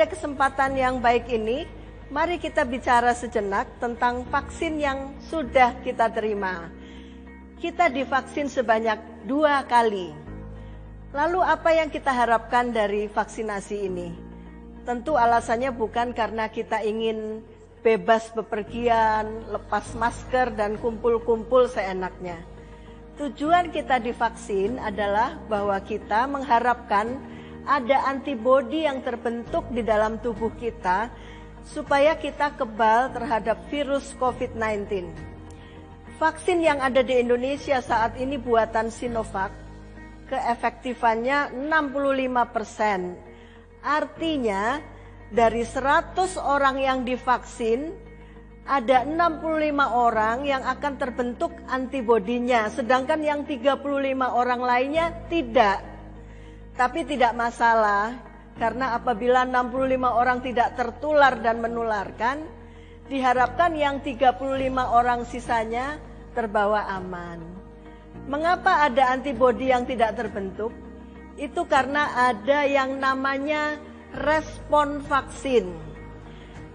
Pada kesempatan yang baik ini, mari kita bicara sejenak tentang vaksin yang sudah kita terima. Kita divaksin sebanyak 2 kali. Lalu apa yang kita harapkan dari vaksinasi ini? Tentu alasannya bukan karena kita ingin bebas bepergian, lepas masker dan kumpul-kumpul seenaknya. Tujuan kita divaksin adalah bahwa kita mengharapkan ada antibodi yang terbentuk di dalam tubuh kita supaya kita kebal terhadap virus COVID-19. Vaksin yang ada di Indonesia saat ini buatan Sinovac, keefektifannya 65%. Artinya dari 100 orang yang divaksin, ada 65 orang yang akan terbentuk antibodinya, sedangkan yang 35 orang lainnya tidak. Tapi tidak masalah, karena apabila 65 orang tidak tertular dan menularkan, diharapkan yang 35 orang sisanya terbawa aman. Mengapa ada antibodi yang tidak terbentuk? Itu karena ada yang namanya respon vaksin.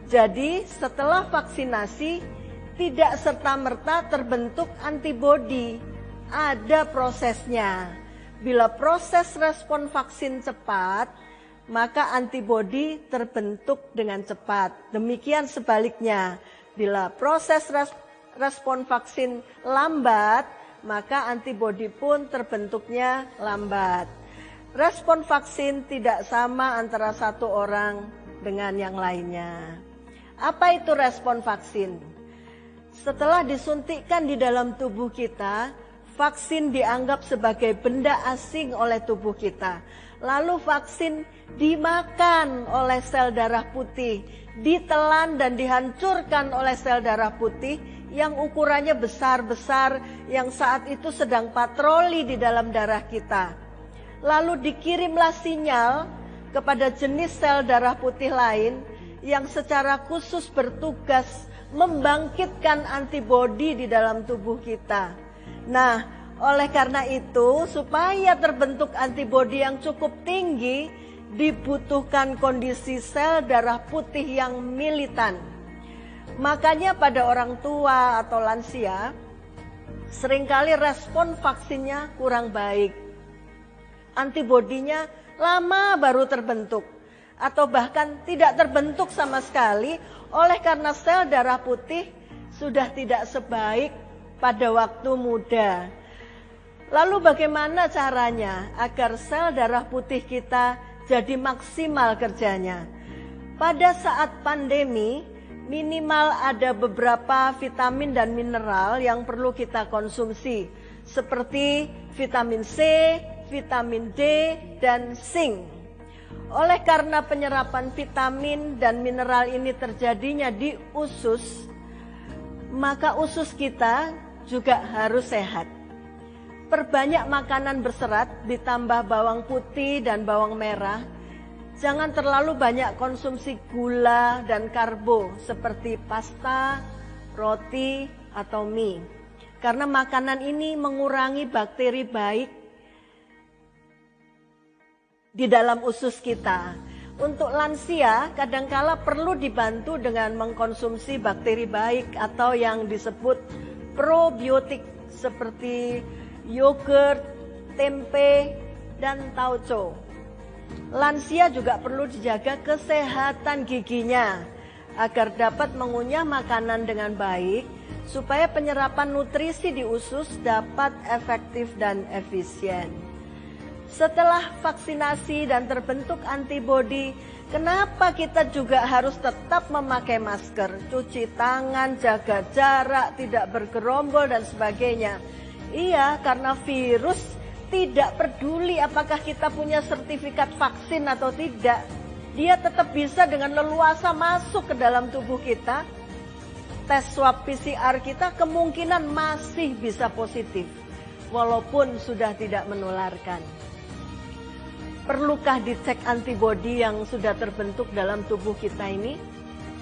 Jadi setelah vaksinasi tidak serta-merta terbentuk antibodi, ada prosesnya. Bila proses respon vaksin cepat, maka antibodi terbentuk dengan cepat. Demikian sebaliknya, bila proses respon vaksin lambat, maka antibodi pun terbentuknya lambat. Respon vaksin tidak sama antara satu orang dengan yang lainnya. Apa itu respon vaksin? Setelah disuntikkan di dalam tubuh kita, vaksin dianggap sebagai benda asing oleh tubuh kita. Lalu vaksin dimakan oleh sel darah putih, ditelan dan dihancurkan oleh sel darah putih yang ukurannya besar-besar, yang saat itu sedang patroli di dalam darah kita. Lalu dikirimlah sinyal kepada jenis sel darah putih lain yang secara khusus bertugas membangkitkan antibodi di dalam tubuh kita. Nah, oleh karena itu, supaya terbentuk antibodi yang cukup tinggi, dibutuhkan kondisi sel darah putih yang militan. Makanya pada orang tua atau lansia, seringkali respon vaksinnya kurang baik. Antibodinya lama baru terbentuk, atau bahkan tidak terbentuk sama sekali, oleh karena sel darah putih sudah tidak sebaik pada waktu muda. Lalu bagaimana caranya agar sel darah putih kita jadi maksimal kerjanya? Pada saat pandemi, minimal ada beberapa vitamin dan mineral yang perlu kita konsumsi, seperti vitamin C, vitamin D, dan zinc. Oleh karena penyerapan vitamin dan mineral ini terjadinya di usus, maka usus kita juga harus sehat. Perbanyak makanan berserat ditambah bawang putih dan bawang merah. Jangan terlalu banyak konsumsi gula dan karbo seperti pasta, roti, atau mie. Karena makanan ini mengurangi bakteri baik di dalam usus kita. Untuk lansia, kadangkala perlu dibantu dengan mengkonsumsi bakteri baik atau yang disebut probiotik seperti yogurt, tempe, dan tauco. Lansia juga perlu dijaga kesehatan giginya agar dapat mengunyah makanan dengan baik supaya penyerapan nutrisi di usus dapat efektif dan efisien. Setelah vaksinasi dan terbentuk antibodi, kenapa kita juga harus tetap memakai masker, cuci tangan, jaga jarak, tidak bergerombol dan sebagainya? Iya, karena virus tidak peduli apakah kita punya sertifikat vaksin atau tidak. Dia tetap bisa dengan leluasa masuk ke dalam tubuh kita. Tes swab PCR kita kemungkinan masih bisa positif, walaupun sudah tidak menularkan. Perlukah dicek antibodi yang sudah terbentuk dalam tubuh kita ini?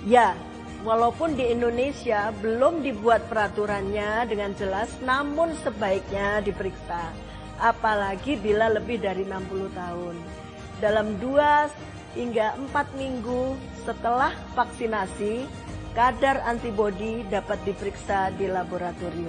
Ya, walaupun di Indonesia belum dibuat peraturannya dengan jelas, namun sebaiknya diperiksa. Apalagi bila lebih dari 60 tahun. Dalam 2 hingga 4 minggu setelah vaksinasi, kadar antibodi dapat diperiksa di laboratorium.